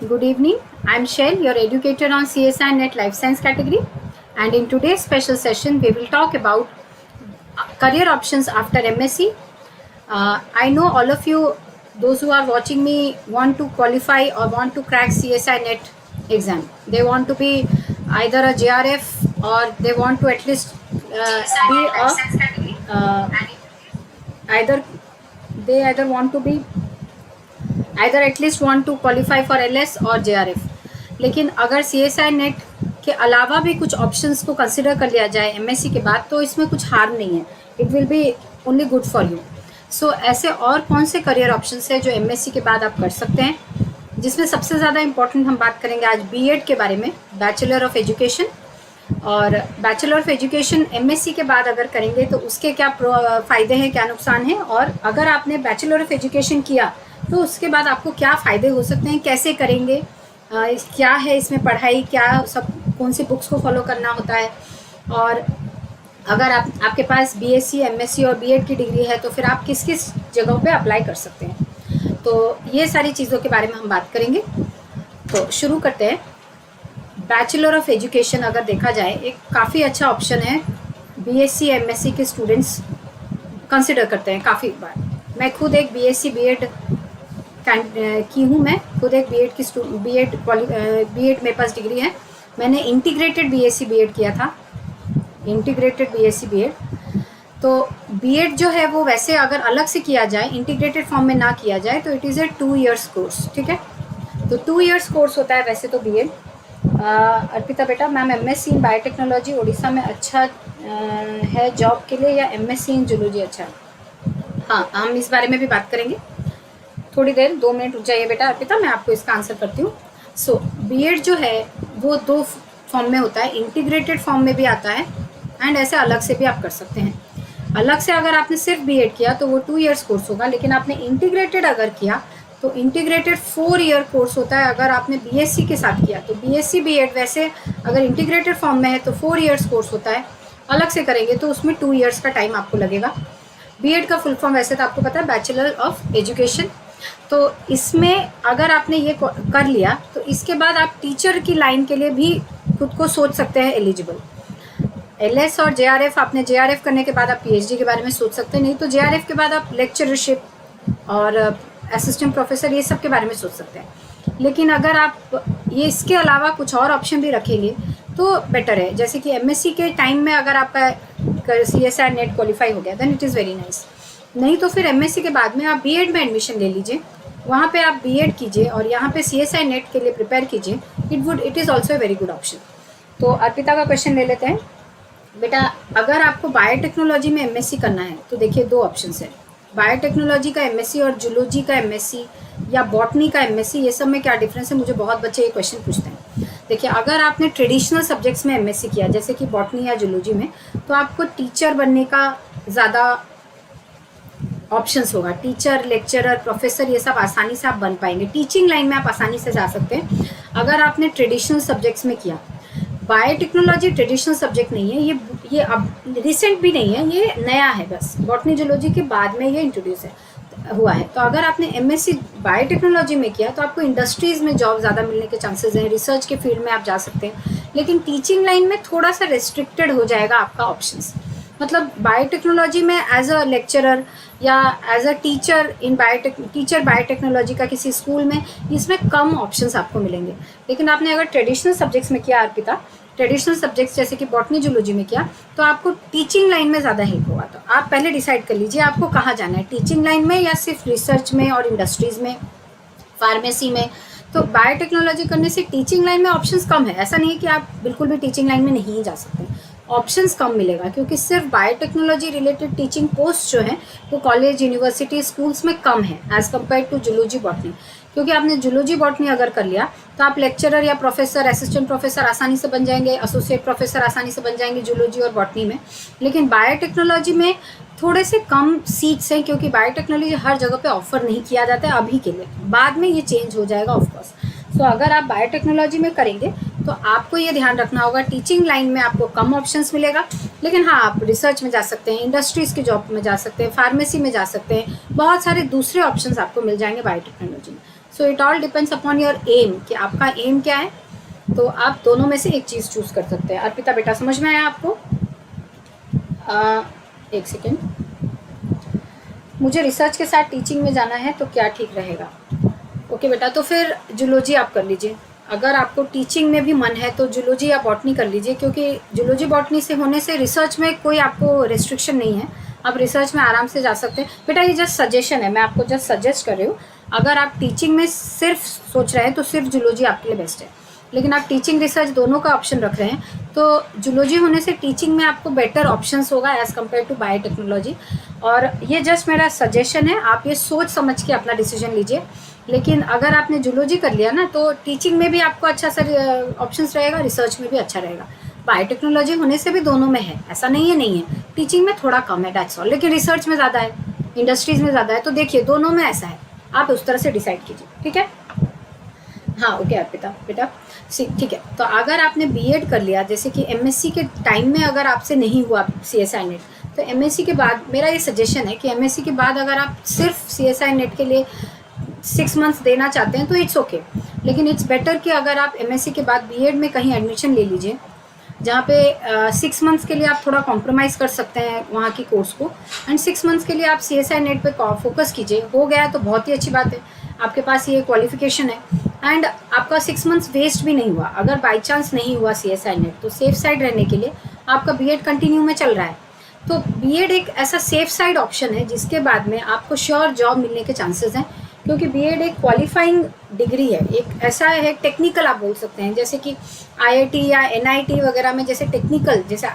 Good evening. I'm Shell, your educator on CSI Net Life Science category. And in today's special session, we will talk about career options after MSc. I know all of you, those who are watching me, want to qualify or want to crack CSI Net exam. They want to be either a JRF or they want to at least be either they either want to be either at least want to qualify for LS और JRF. लेकिन अगर CSI net के अलावा भी कुछ options को consider कर लिया जाए MSc के बाद तो इसमें कुछ हार्म नहीं है. It will be only good for you. So ऐसे और कौन से करियर ऑप्शंस है जो MSc के बाद आप कर सकते हैं, जिसमें सबसे ज़्यादा इंपॉर्टेंट हम बात करेंगे आज BEd के बारे में, बैचलर ऑफ एजुकेशन. और बैचलर ऑफ एजुकेशन MSc के बाद अगर करेंगे तो उसके क्या फ़ायदे हैं, क्या नुकसान हैं, और अगर आपने बैचलर ऑफ एजुकेशन किया तो उसके बाद आपको क्या फ़ायदे हो सकते हैं, कैसे करेंगे, क्या है इसमें पढ़ाई, क्या सब कौन सी बुक्स को फॉलो करना होता है, और अगर आपके पास BSc MSc और BEd की डिग्री है तो फिर आप किस किस जगहों पे अप्लाई कर सकते हैं. तो ये सारी चीज़ों के बारे में हम बात करेंगे. तो शुरू करते हैं. बैचलर ऑफ एजुकेशन अगर देखा जाए एक काफ़ी अच्छा ऑप्शन है. BSc MSc के स्टूडेंट्स कंसिडर करते हैं काफ़ी बार. मैं खुद एक BSc BEd की हूँ. मैं खुद एक BEd मेरे पास डिग्री है. मैंने इंटीग्रेटेड BSc BEd किया था, इंटीग्रेटेड BSc BEd. तो BEd जो है वो वैसे अगर अलग से किया जाए, इंटीग्रेटेड फॉर्म में ना किया जाए, तो it is a 2 years course. ठीक है, तो 2 years कोर्स होता है वैसे तो BEd. अर्पिता बेटा, मैम MSc इन बायोटेक्नोलॉजी उड़ीसा में अच्छा है जॉब के लिए या MSc इन जूलॉजी अच्छा है? हाँ, हम इस बारे में भी बात करेंगे. थोड़ी देर 2 मिनट रुक जाइए बेटा अर्पिता, मैं आपको इसका आंसर करती हूँ. सो BEd जो है वो 2 फॉर्म में होता है. इंटीग्रेटेड फॉर्म में भी आता है एंड ऐसे अलग से भी आप कर सकते हैं. अलग से अगर आपने सिर्फ BEd किया तो वो 2 years कोर्स होगा, लेकिन आपने इंटीग्रेटेड अगर किया तो इंटीग्रेटेड 4 year कोर्स होता है. अगर आपने BSc के साथ किया तो BSc BEd वैसे अगर इंटीग्रेटेड फॉर्म में है तो 4 years कोर्स होता है. अलग से करेंगे तो उसमें 2 years का टाइम आपको लगेगा. BEd का फुल फॉर्म वैसे तो आपको पता है, बैचलर ऑफ एजुकेशन. तो इसमें अगर आपने ये कर लिया तो इसके बाद आप टीचर की लाइन के लिए भी खुद को सोच सकते हैं एलिजिबल. LS और JRF, आपने JRF करने के बाद आप PhD के बारे में सोच सकते हैं. नहीं तो JRF के बाद आप लेक्चरशिप और असिस्टेंट प्रोफेसर ये सब के बारे में सोच सकते हैं. लेकिन अगर आप ये इसके अलावा कुछ और ऑप्शन भी रखेंगे तो बेटर है. जैसे कि MSc के टाइम में अगर आपका CSI नेट क्वालिफाई हो गया then it is very nice. नहीं तो फिर MSc के बाद में आप BEd में एडमिशन ले लीजिए, वहाँ पे आप BEd कीजिए और यहाँ पे CSI नेट के लिए प्रिपेयर कीजिए. It is also a very good option. तो अर्पिता का क्वेश्चन ले लेते हैं. बेटा, अगर आपको बायोटेक्नोलॉजी में MSc करना है तो देखिए 2 ऑप्शंस है. बायोटेक्नोलॉजी का MSc और जूलॉजी का MSc या बॉटनी का MSc, ये सब में क्या डिफरेंस है? मुझे बहुत बच्चे ये क्वेश्चन पूछते हैं. देखिए, अगर आपने ट्रेडिशनल सब्जेक्ट्स में MSc किया जैसे कि बॉटनी या जूलॉजी में, तो आपको टीचर बनने का ज़्यादा ऑप्शंस होगा. टीचर, लेक्चरर, प्रोफेसर, ये सब आसानी से आप बन पाएंगे. टीचिंग लाइन में आप आसानी से जा सकते हैं अगर आपने ट्रेडिशनल सब्जेक्ट्स में किया. बायोटेक्नोलॉजी ट्रेडिशनल सब्जेक्ट नहीं है, ये अब रिसेंट भी नहीं है, ये नया है बस. बॉटनी जूलॉजी के बाद में ये इंट्रोड्यूस हुआ है. तो अगर आपने MSc बायोटेक्नोलॉजी में किया तो आपको इंडस्ट्रीज़ में जॉब ज़्यादा मिलने के चांसेस हैं. रिसर्च के फील्ड में आप जा सकते हैं, लेकिन टीचिंग लाइन में थोड़ा सा रेस्ट्रिक्टेड हो जाएगा आपका ऑप्शंस. मतलब बायोटेक्नोलॉजी में एज अ लेक्चरर या as a teacher in biotechnology का किसी स्कूल में, इसमें कम ऑप्शंस आपको मिलेंगे. लेकिन आपने अगर ट्रेडिशनल सब्जेक्ट्स में किया अर्पिता, ट्रेडिशनल सब्जेक्ट्स जैसे कि बॉटनी जूलॉजी में किया, तो आपको टीचिंग लाइन में ज़्यादा हेल्प होगा. तो आप पहले डिसाइड कर लीजिए आपको कहाँ जाना है, टीचिंग लाइन में या सिर्फ रिसर्च में और इंडस्ट्रीज़ में, फार्मेसी में. तो बायोटेक्नोलॉजी करने से टीचिंग लाइन में ऑप्शंस कम है. ऐसा नहीं है कि आप बिल्कुल भी टीचिंग लाइन में नहीं जा सकते. ऑप्शंस कम मिलेगा क्योंकि सिर्फ बायोटेक्नोलॉजी रिलेटेड टीचिंग पोस्ट जो है वो कॉलेज, यूनिवर्सिटी, स्कूल्स में कम है as compared to zoology botany. क्योंकि आपने जूलॉजी बॉटनी अगर कर लिया तो आप लेक्चरर या प्रोफेसर, असिस्टेंट प्रोफेसर आसानी से बन जाएंगे, एसोसिएट प्रोफेसर आसानी से बन जाएंगे जूलॉजी और बॉटनी में. लेकिन बायोटेक्नोलॉजी में थोड़े से कम सीट्स हैं क्योंकि बायोटेक्नोलॉजी हर जगह पे ऑफर नहीं किया जाता है अभी के लिए. बाद में ये चेंज हो जाएगा ऑफकोर्स. तो अगर आप बायोटेक्नोलॉजी में करेंगे तो आपको ये ध्यान रखना होगा टीचिंग लाइन में आपको कम ऑप्शंस मिलेगा. लेकिन हाँ, आप रिसर्च में जा सकते हैं, इंडस्ट्रीज़ की जॉब में जा सकते हैं, फार्मेसी में जा सकते हैं, बहुत सारे दूसरे ऑप्शंस आपको मिल जाएंगे बायोटेक्नोलॉजी में. So it all depends upon your aim कि आपका एम क्या है, तो आप दोनों में से एक चीज़ चूज़ कर सकते हैं। अर्पिता बेटा समझ में आया आपको? एक सेकेंड, मुझे रिसर्च के साथ टीचिंग में जाना है तो क्या ठीक रहेगा? ओके बेटा, तो फिर जूलॉजी आप कर लीजिए। अगर आपको टीचिंग में भी मन है तो जूलॉजी या बॉटनी कर लीजिए, क्योंकि जूलॉजी बॉटनी से होने से रिसर्च में कोई आपको रेस्ट्रिक्शन नहीं है, आप रिसर्च में आराम से जा सकते हैं। बेटा ये जस्ट सजेशन है, मैं आपको जस्ट सजेस्ट कर रही हूँ। अगर आप टीचिंग में सिर्फ सोच रहे हैं तो सिर्फ जूलॉजी आपके लिए बेस्ट है, लेकिन आप टीचिंग रिसर्च दोनों का ऑप्शन रख रहे हैं तो जूलॉजी होने से टीचिंग में आपको बेटर ऑप्शंस होगा एज़ कम्पेयर टू बायोटेक्नोलॉजी। और ये जस्ट मेरा सजेशन है, आप ये सोच समझ के अपना डिसीजन लीजिए। लेकिन अगर आपने जूलॉजी कर लिया ना तो टीचिंग में भी आपको अच्छा सा ऑप्शंस रहेगा, रिसर्च में भी अच्छा रहेगा। बायोटेक्नोलॉजी होने से भी दोनों में है, ऐसा नहीं है, टीचिंग में थोड़ा कम है दैट्स ऑल, लेकिन रिसर्च में ज़्यादा है, इंडस्ट्रीज़ में ज़्यादा है। तो देखिए दोनों में ऐसा है, आप उस तरह से डिसाइड कीजिए, ठीक है? हाँ ओके अर्पिता बेटा, ठीक है। तो अगर आपने बीएड कर लिया, जैसे कि एमएससी के टाइम में अगर आपसे नहीं हुआ सीएसआई नेट, तो एमएससी के बाद मेरा ये सजेशन है कि एमएससी के बाद अगर आप सिर्फ सीएसआई नेट के लिए 6 मंथ्स देना चाहते हैं तो इट्स ओके, लेकिन इट्स बेटर कि अगर आप एमएससी के बाद बीएड में कहीं एडमिशन ले लीजिए, जहाँ पे 6 मंथ्स के लिए आप थोड़ा कॉम्प्रोमाइज़ कर सकते हैं वहाँ की कोर्स को, एंड 6 मंथ्स के लिए आप सीएसआई नेट पे फोकस कीजिए। हो गया तो बहुत ही अच्छी बात है, आपके पास ये क्वालिफिकेशन है एंड आपका 6 मंथ्स वेस्ट भी नहीं हुआ। अगर बाई चांस नहीं हुआ सीएसआई नेट तो सेफ साइड रहने के लिए आपका बीएड कंटिन्यू में चल रहा है। तो बीएड एक ऐसा सेफ साइड ऑप्शन है जिसके बाद में आपको श्योर जॉब मिलने के चांसेस हैं, क्योंकि बीएड एक क्वालिफाइंग डिग्री है, एक ऐसा है टेक्निकल आप बोल सकते हैं, जैसे कि आईआईटी या एनआईटी वगैरह में जैसे टेक्निकल, जैसे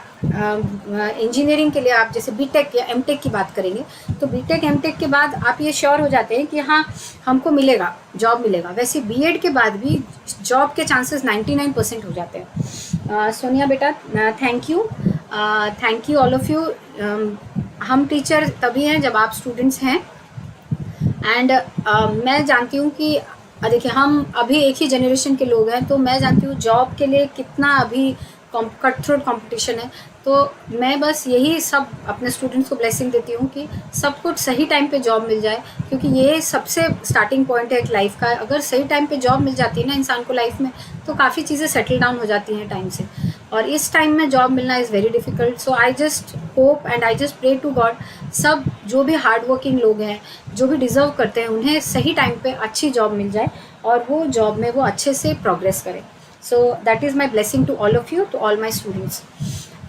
इंजीनियरिंग के लिए आप जैसे बीटेक या एमटेक की बात करेंगे तो बीटेक एमटेक के बाद आप ये श्योर हो जाते हैं कि हाँ हमको मिलेगा, जॉब मिलेगा। वैसे बीएड के बाद भी जॉब के चांसेस 99% हो जाते हैं। सोनिया बेटा thank you all of you. हम टीचर तभी हैं जब आप स्टूडेंट्स हैं, एंड मैं जानती हूँ कि देखिए हम अभी एक ही जनरेशन के लोग हैं, तो मैं जानती हूँ जॉब के लिए कितना अभी कट थ्रोट कॉम्पिटिशन है। तो मैं बस यही सब अपने स्टूडेंट्स को ब्लेसिंग देती हूँ कि सबको सही टाइम पे जॉब मिल जाए, क्योंकि ये सबसे स्टार्टिंग पॉइंट है एक लाइफ का। अगर सही टाइम पे जॉब मिल जाती है ना इंसान को लाइफ में, तो काफ़ी चीज़ें सेटल डाउन हो जाती हैं टाइम से, और इस टाइम में जॉब मिलना is very difficult. So I just hope and I just pray to God, सब जो भी हार्ड वर्किंग लोग हैं, जो भी डिज़र्व करते हैं, उन्हें सही टाइम पे अच्छी जॉब मिल जाए और वो जॉब में वो अच्छे से प्रोग्रेस करें। So that is my blessing to all of you, to all my students.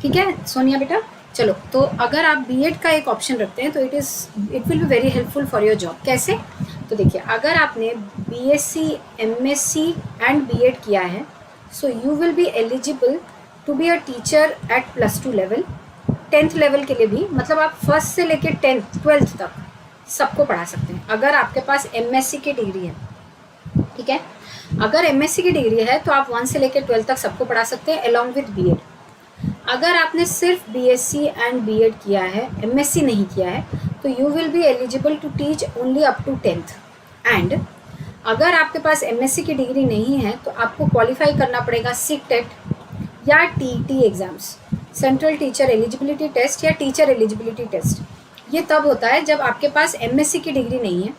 ठीक है सोनिया बेटा, चलो तो अगर आप बीएड का एक ऑप्शन रखते हैं तो it will be very helpful for your job. कैसे? तो देखिए अगर आपने बीएससी एमएससी एंड बीएड किया है, so you will be eligible to be a teacher at +2 level, 10th level के लिए भी, मतलब आप फर्स्ट से लेकर 12th तक सबको पढ़ा सकते हैं अगर आपके पास एमएससी की डिग्री है। ठीक है, अगर एमएससी की डिग्री है तो आप 1 से लेकर 12 तक सबको पढ़ा सकते हैं अलॉन्ग विद बीएड। अगर आपने सिर्फ बीएससी एंड बीएड किया है, एमएससी नहीं किया है, तो you will be eligible to teach only up to 10th। And अगर आपके पास एमएससी की डिग्री नहीं है तो आपको क्वालिफाई करना पड़ेगा सीटेट या TET exams, central teacher eligibility test या टीचर एलिजिबिलिटी टेस्ट। ये तब होता है जब आपके पास एमएससी की डिग्री नहीं है।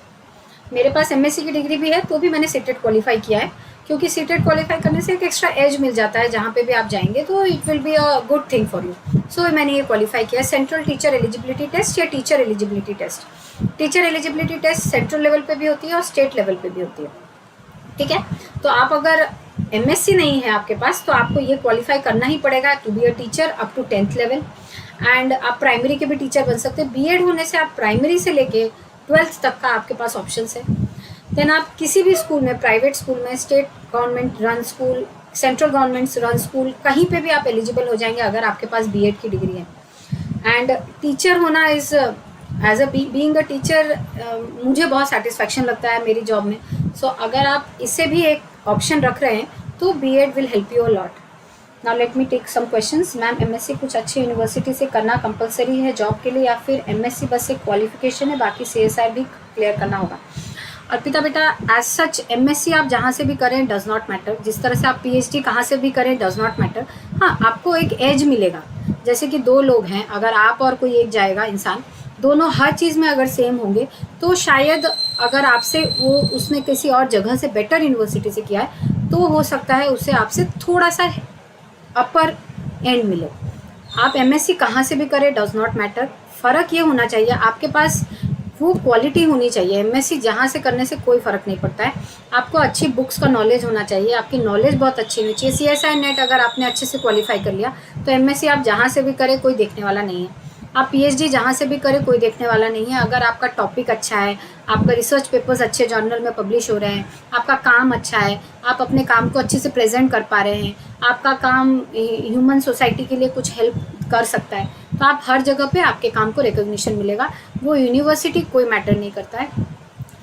मेरे पास एमएससी की डिग्री भी है तो भी मैंने सीटेट क्वालिफाई किया है, क्योंकि सीटेट क्वालिफाई करने से एक एक्स्ट्रा एज मिल जाता है, जहाँ पे भी आप जाएंगे तो it will be a good thing for you. So मैंने ये क्वालिफाई किया, सेंट्रल टीचर एलिजिबिलिटी टेस्ट या teacher eligibility test. Teacher eligibility test central level पे भी होती है और स्टेट लेवल पे भी होती है। ठीक है, तो आप अगर एमएससी नहीं है आपके पास तो आपको ये क्वालिफाई करना ही पड़ेगा to be a teacher up to 10th level. And आप प्राइमरी के भी टीचर बन सकते हैं। बीएड होने से आप प्राइमरी से लेके 12th तक का आपके पास ऑप्शंस है। देन आप किसी भी स्कूल में, प्राइवेट स्कूल में, state government run school, central government run school, कहीं पे भी आप एलिजिबल हो जाएंगे अगर आपके पास बीएड की डिग्री है। एंड टीचर होना is as a being a teacher मुझे बहुत सेटिस्फैक्शन लगता है मेरी जॉब में। सो अगर आप इसे भी एक ऑप्शन रख रहे हैं तो BEd will help you a lot. Now let me take some questions. Ma'am MSc कुछ अच्छी यूनिवर्सिटी से करना कंपलसरी है जॉब के लिए, या फिर एमएससी बस एक क्वालिफिकेशन है, बाकी सीएसआई भी क्लियर करना होगा? अर्पिता बेटा एज सच एमएससी आप जहाँ से भी करें डज नॉट मैटर, जिस तरह से आप पीएचडी कहाँ से भी करें डज नॉट मैटर। हाँ, आपको एक एज मिलेगा, जैसे कि 2 लोग हैं, अगर आप और कोई एक जाएगा इंसान, दोनों हर चीज़ में अगर सेम होंगे तो शायद अगर आपसे वो उसने किसी और जगह से बेटर यूनिवर्सिटी से किया है तो हो सकता है उससे आपसे थोड़ा सा अपर एंड मिले। आप एमएससी कहाँ से भी करें डज नॉट मैटर, फ़र्क ये होना चाहिए आपके पास वो क्वालिटी होनी चाहिए। एमएससी जहाँ से करने से कोई फ़र्क नहीं पड़ता है, आपको अच्छी बुक्स का नॉलेज होना चाहिए, आपकी नॉलेज बहुत अच्छी होनी चाहिए। सीएसआई नेट अगर आपने अच्छे से क्वालिफाई कर लिया तो एमएससी आप जहाँ से भी करें कोई देखने वाला नहीं है, आप पीएचडी जहाँ से भी करें कोई देखने वाला नहीं है। अगर आपका टॉपिक अच्छा है, आपका रिसर्च पेपर्स अच्छे जर्नल में पब्लिश हो रहे हैं, आपका काम अच्छा है, आप अपने काम को अच्छे से प्रेजेंट कर पा रहे हैं, आपका काम ह्यूमन सोसाइटी के लिए कुछ हेल्प कर सकता है, तो आप हर जगह पे आपके काम को रिकॉग्निशन मिलेगा। वो यूनिवर्सिटी कोई मैटर नहीं करता है।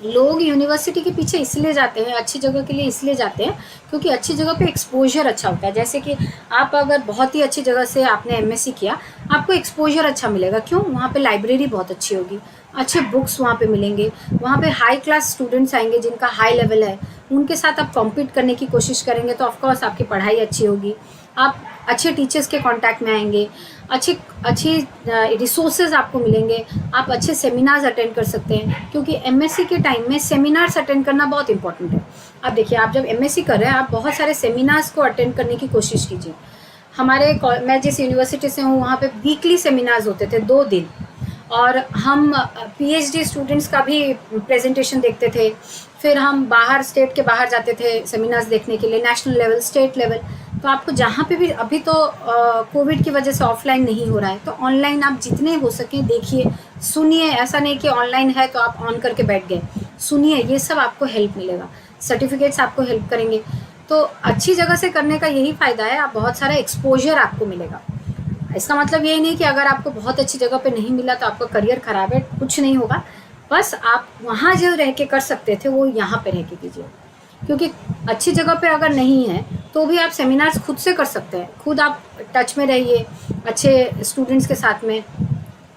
लोग यूनिवर्सिटी के पीछे इसलिए जाते हैं, अच्छी जगह के लिए इसलिए जाते हैं क्योंकि अच्छी जगह पे एक्सपोजर अच्छा होता है। जैसे कि आप अगर बहुत ही अच्छी जगह से आपने एमएससी किया, आपको एक्सपोजर अच्छा मिलेगा। क्यों? वहाँ पे लाइब्रेरी बहुत अच्छी होगी, अच्छे बुक्स वहाँ पे मिलेंगे, वहाँ पे हाई क्लास स्टूडेंट्स आएंगे जिनका हाई लेवल है, उनके साथ आप कॉम्पीट करने की कोशिश करेंगे तो ऑफकोर्स आपकी पढ़ाई अच्छी होगी, आप अच्छे टीचर्स के कांटेक्ट में आएंगे, अच्छी रिसोर्सेज आपको मिलेंगे, आप अच्छे सेमिनार्स अटेंड कर सकते हैं क्योंकि एमएससी के टाइम में सेमिनार्स अटेंड करना बहुत इंपॉर्टेंट है। अब देखिए, आप जब एमएससी कर रहे हैं आप बहुत सारे सेमिनार्स को अटेंड करने की कोशिश कीजिए। मैं जिस यूनिवर्सिटी से हूँ वहाँ पे वीकली सेमिनार्स होते थे 2 दिन, और हम पीएचडी स्टूडेंट्स का भी प्रेजेंटेशन देखते थे। फिर हम बाहर स्टेट के बाहर जाते थे सेमिनार्स देखने के लिए, नेशनल लेवल, स्टेट लेवल। तो आपको जहाँ पे भी, अभी तो कोविड की वजह से ऑफलाइन नहीं हो रहा है, तो ऑनलाइन आप जितने हो सकें देखिए, सुनिए। ऐसा नहीं कि ऑनलाइन है तो आप ऑन करके बैठ गए, सुनिए, ये सब आपको हेल्प मिलेगा, सर्टिफिकेट्स आपको हेल्प करेंगे। तो अच्छी जगह से करने का यही फ़ायदा है, आप बहुत सारा एक्सपोजर आपको मिलेगा। इसका मतलब यही नहीं कि अगर आपको बहुत अच्छी जगह पे नहीं मिला तो आपका करियर ख़राब है, कुछ नहीं होगा। बस आप वहाँ जो रह के कर सकते थे वो यहाँ पे रह के कीजिए, क्योंकि अच्छी जगह पे अगर नहीं है तो भी आप सेमिनार्स खुद से कर सकते हैं। खुद आप टच में रहिए अच्छे स्टूडेंट्स के साथ में,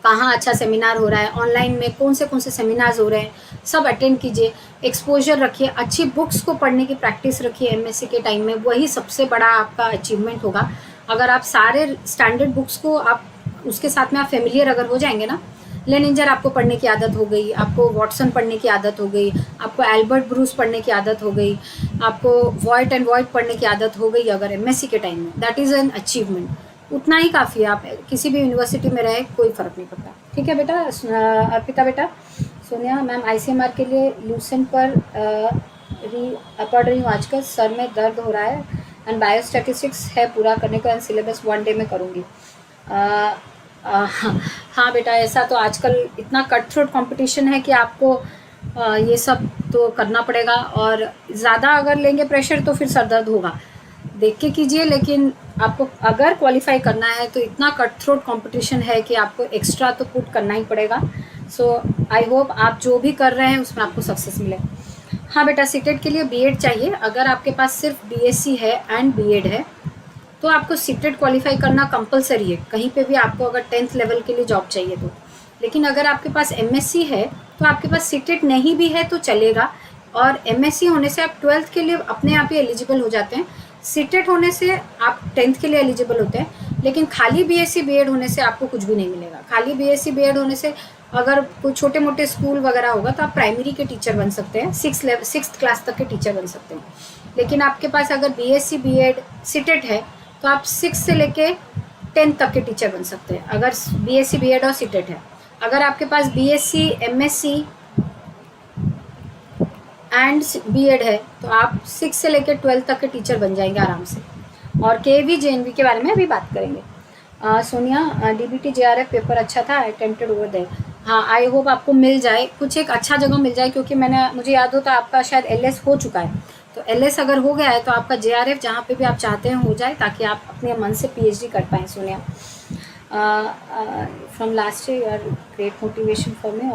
कहाँ अच्छा सेमिनार हो रहा है, ऑनलाइन में कौन से सेमिनार्स हो रहे हैं, सब अटेंड कीजिए, एक्सपोजर रखिए, अच्छी बुक्स को पढ़ने की प्रैक्टिस रखिए। एमएससी के टाइम में वही सबसे बड़ा आपका अचीवमेंट होगा। अगर आप सारे स्टैंडर्ड बुक्स को आप उसके साथ में आप फेमिलियर अगर हो जाएंगे ना, लेनिंजर आपको पढ़ने की आदत हो गई, आपको वॉटसन पढ़ने की आदत हो गई, आपको एल्बर्ट ब्रूस पढ़ने की आदत हो गई, आपको वॉइट एंड वॉइट पढ़ने की आदत हो गई अगर एमएससी के टाइम में, दैट इज़ एन अचीवमेंट। उतना ही काफ़ी है, आप किसी भी यूनिवर्सिटी में रहे कोई फ़र्क नहीं पड़ता। ठीक है बेटा। अर्पिता बेटा, सोनिया मैम आईसीएमआर के लिए लूसेंट पर पढ़ रही हूँ आजकल, सर में दर्द हो रहा है एंड बायोस्टैटिस्टिक्स है पूरा करने का, सिलेबस 1 डे में करूँगी। हाँ बेटा, ऐसा तो आजकल इतना कट थ्रोट कंपटीशन है कि आपको ये सब तो करना पड़ेगा, और ज़्यादा अगर लेंगे प्रेशर तो फिर सर दर्द होगा। देख के कीजिए, लेकिन आपको अगर क्वालिफाई करना है तो इतना कट थ्रोट कंपटीशन है कि आपको एक्स्ट्रा तो पुट करना ही पड़ेगा। सो आई होप आप जो भी कर रहे हैं उसमें आपको सक्सेस मिले। हाँ बेटा, सीटेट के लिए बीएड चाहिए। अगर आपके पास सिर्फ बीएससी है एंड बीएड है तो आपको सीटेट क्वालिफाई करना कंपलसरी है, कहीं पे भी आपको अगर 10th लेवल के लिए जॉब चाहिए तो। लेकिन अगर आपके पास एमएससी है तो आपके पास सीटेट नहीं भी है तो चलेगा, और एमएससी होने से आप 12th के लिए अपने आप ही एलिजिबल हो जाते हैं। सीटेट होने से आप 10th के लिए एलिजिबल होते हैं, लेकिन खाली बीएससी बीएड होने से आपको कुछ भी नहीं मिलेगा। खाली बीएससी बीएड होने से अगर कोई छोटे मोटे स्कूल वगैरह होगा तो आप प्राइमरी के टीचर बन सकते हैं, 6th क्लास तक के टीचर बन सकते हैं। लेकिन आपके पास अगर बीएससी बीएड सीटेट है तो आप 6 से लेके 10 तक के टीचर बन सकते हैं, अगर बीएससी बीएड और सीटेट है। अगर आपके पास बीएससी एमएससी एंड बीएड है तो आप 6 से लेकर 12 तक के टीचर बन जाएंगे आराम से। और केवी जेएनवी के बारे में अभी बात करेंगे। सोनिया, डीबीटी जेआरएफ पेपर अच्छा था, अटेम्प्टेड ओवर देयर। हाँ, आई होप आपको मिल जाए, कुछ एक अच्छा जगह मिल जाए, क्योंकि मुझे याद होता आपका शायद एलएस हो चुका है, तो एलएस अगर हो गया है तो आपका जेआरएफ जहाँ पे भी आप चाहते हैं हो जाए, ताकि आप अपने मन से पीएचडी कर पाएँ। Sonia, from last year great motivation for me,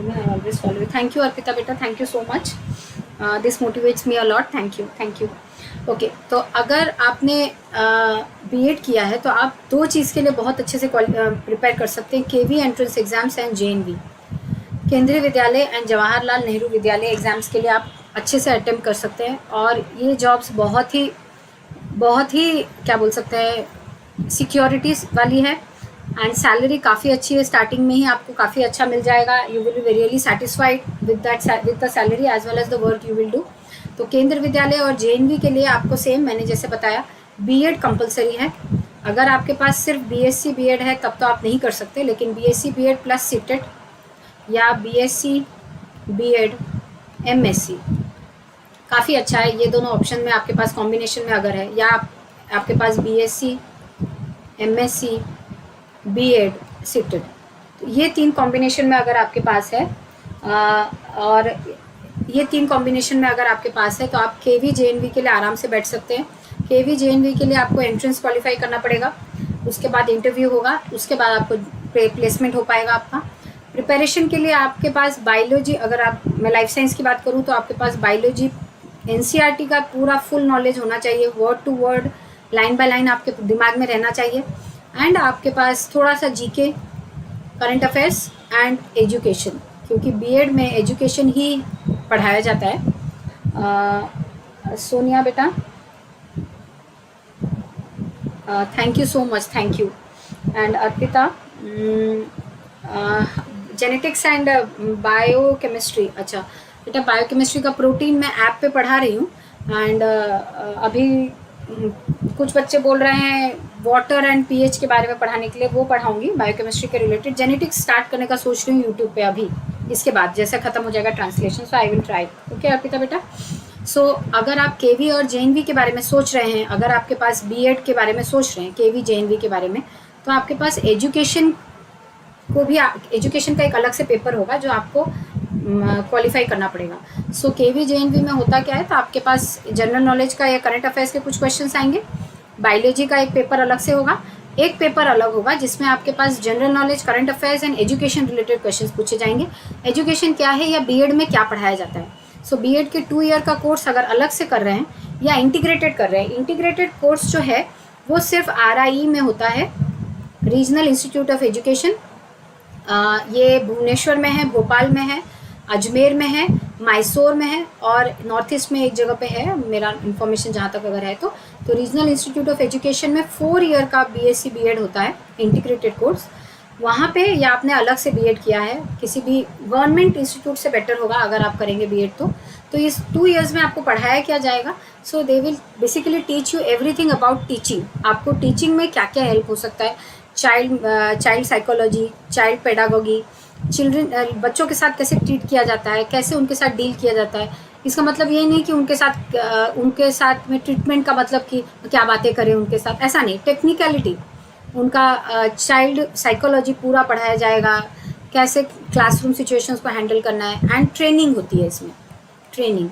I always follow. Thank you Arpita बेटा, thank you so much, this motivates me a lot, thank you. Okay, तो अगर आपने बीएड किया है तो आप 2 चीज़ के लिए बहुत अच्छे से प्रिपेयर कर सकते हैं, केवी एंट्रेंस एग्जाम्स एंड जेएनवी, केंद्रीय विद्यालय एंड जवाहरलाल नेहरू विद्यालय एग्ज़ाम्स के लिए आप अच्छे से अटेम्प्ट कर सकते हैं। और ये जॉब्स बहुत ही क्या बोल सकते हैं, सिक्योरिटीज़ वाली है, एंड सैलरी काफ़ी अच्छी है, स्टार्टिंग में ही आपको काफ़ी अच्छा मिल जाएगा. You will be really satisfied with the salary as well as the work you will do. तो केंद्र विद्यालय और जेएनवी के लिए आपको सेम मैंने जैसे बताया बीएड कंपलसरी है. अगर आपके पास सिर्फ बीएससी बीएड है तब तो आप नहीं कर सकते, लेकिन बीएससी बीएड प्लस सीटेट या बीएससी बीएड एमएससी काफ़ी अच्छा है. ये दोनों ऑप्शन में आपके पास कॉम्बिनेशन में अगर है, या आपके पास बीएससी एमएससी बीएड सीटेट, तो ये 3 कॉम्बिनेशन में अगर आपके पास है और ये 3 कॉम्बिनेशन में अगर आपके पास है तो आप केवी जेएनवी के लिए आराम से बैठ सकते हैं. केवी जेएनवी के लिए आपको एंट्रेंस क्वालिफाई करना पड़ेगा, उसके बाद इंटरव्यू होगा, उसके बाद आपको प्लेसमेंट हो पाएगा आपका. प्रिपरेशन के लिए आपके पास बायोलॉजी, अगर मैं लाइफ साइंस की बात करूँ तो आपके पास बायोलॉजी एनसीईआरटी का पूरा फुल नॉलेज होना चाहिए, word to word line by line आपके दिमाग में रहना चाहिए. एंड आपके पास थोड़ा सा GK, current affairs and education, क्योंकि बीएड में एजुकेशन ही पढ़ाया जाता है. सोनिया बेटा thank you so much, thank you. And Arpita genetics and biochemistry. अच्छा बेटा, बायोकेमिस्ट्री का प्रोटीन मैं ऐप पे पढ़ा रही हूँ. एंड अभी कुछ बच्चे बोल रहे हैं वाटर एंड पीएच के बारे में पढ़ाने के लिए, वो पढ़ाऊंगी बायोकेमिस्ट्री के रिलेटेड. जेनेटिक्स स्टार्ट करने का सोच रही हूँ यूट्यूब पे अभी, इसके बाद जैसे ख़त्म हो जाएगा translation, so I will try. Okay Arpita बेटा. सो अगर आप केवी और जेएनवी के बारे में सोच रहे हैं, अगर आपके पास बीएड के बारे में सोच रहे हैं, केवी जेएनवी के बारे में, तो आपके पास एजुकेशन को भी, एजुकेशन का एक अलग से पेपर होगा जो आपको क्वालिफाई करना पड़ेगा. सो केवी जेएनवी में होता क्या है, तो आपके पास जनरल नॉलेज का या करंट अफेयर्स के कुछ क्वेश्चंस आएंगे, बायोलॉजी का एक पेपर अलग से होगा, एक पेपर अलग होगा जिसमें आपके पास general knowledge, current affairs and education related questions पूछे जाएंगे. एजुकेशन क्या है या बीएड में क्या पढ़ाया जाता है. सो बीएड के 2 ईयर का कोर्स अगर अलग से कर रहे हैं या इंटीग्रेटेड कर रहे हैं, इंटीग्रेटेड कोर्स जो है वो सिर्फ आरआई में होता है, रीजनल इंस्टीट्यूट ऑफ एजुकेशन. ये भुवनेश्वर में है, भोपाल में है, अजमेर में है, मैसूर में है और नॉर्थ ईस्ट में एक जगह पे है, मेरा इन्फॉर्मेशन जहाँ तक अगर है तो रीजनल इंस्टीट्यूट ऑफ एजुकेशन में 4 ईयर का बीएससी बीएड होता है, इंटीग्रेटेड कोर्स. वहाँ पे या आपने अलग से बीएड किया है किसी भी गवर्नमेंट इंस्टीट्यूट से बेटर होगा अगर आप करेंगे बीएड तो इस 2 इयर्स में आपको पढ़ाया क्या जाएगा. So they will basically teach you everything about teaching. आपको टीचिंग में क्या क्या हेल्प हो सकता है, child psychology, child pedagogy, children बच्चों के साथ कैसे ट्रीट किया जाता है, कैसे उनके साथ डील किया जाता है. इसका मतलब ये नहीं कि उनके साथ में ट्रीटमेंट का मतलब कि क्या बातें करें उनके साथ, ऐसा नहीं. टेक्निकलिटी, उनका चाइल्ड साइकोलॉजी पूरा पढ़ाया जाएगा, कैसे क्लासरूम सिचुएशंस को हैंडल करना है. एंड ट्रेनिंग होती है इसमें. ट्रेनिंग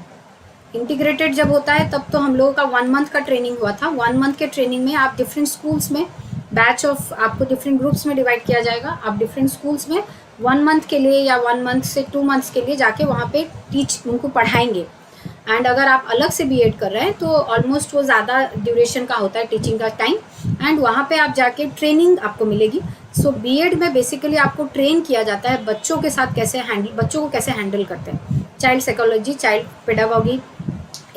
इंटीग्रेटेड जब होता है तब तो हम लोगों का 1 मंथ का ट्रेनिंग हुआ था. 1 मंथ के ट्रेनिंग में आप डिफरेंट स्कूल्स में बैच ऑफ, आपको डिफरेंट ग्रुप्स में डिवाइड किया जाएगा. आप डिफरेंट स्कूल्स में 1 मंथ के लिए या 1 मंथ से 2 मंथ्स के लिए जाके वहाँ पे उनको पढ़ाएंगे. एंड अगर आप अलग से बीएड कर रहे हैं तो ऑलमोस्ट वो ज़्यादा ड्यूरेशन का होता है टीचिंग का टाइम, एंड वहाँ पे आप जाके ट्रेनिंग आपको मिलेगी. सो बीएड में बेसिकली आपको ट्रेन किया जाता है बच्चों के साथ बच्चों को कैसे हैंडल करते हैं. Child psychology, child pedagogy,